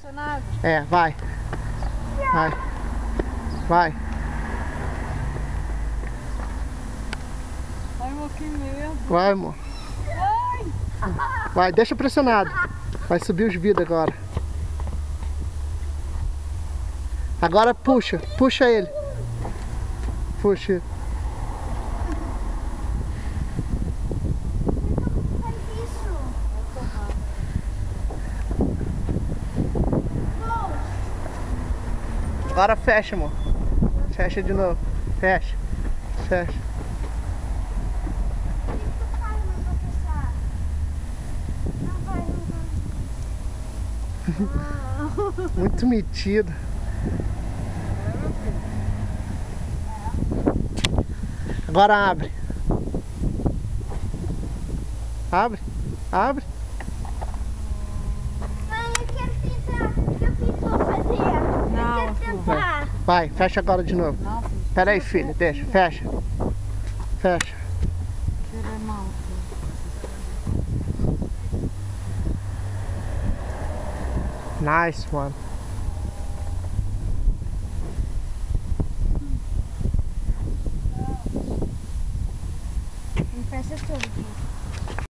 pressionado? É, vai. Vai. Vai. Ai, amor, que medo. Vai, amor. Ai! Vai, deixa pressionado. Vai subir os vidros agora. Agora puxa. Puxa ele. Puxa. Faz isso. Agora fecha, amor. Fecha de novo. Fecha. Fecha. Muito metido. Agora abre. Abre. Abre. Mãe, eu quero tentar. Eu fiz vou fazer. Não, Eu quero filho. tentar. Vai, fecha agora de novo. Não, filho. Pera aí, filho. Deixa. Fecha. Fecha. Tira a mão. Nice one. Me presta tudo.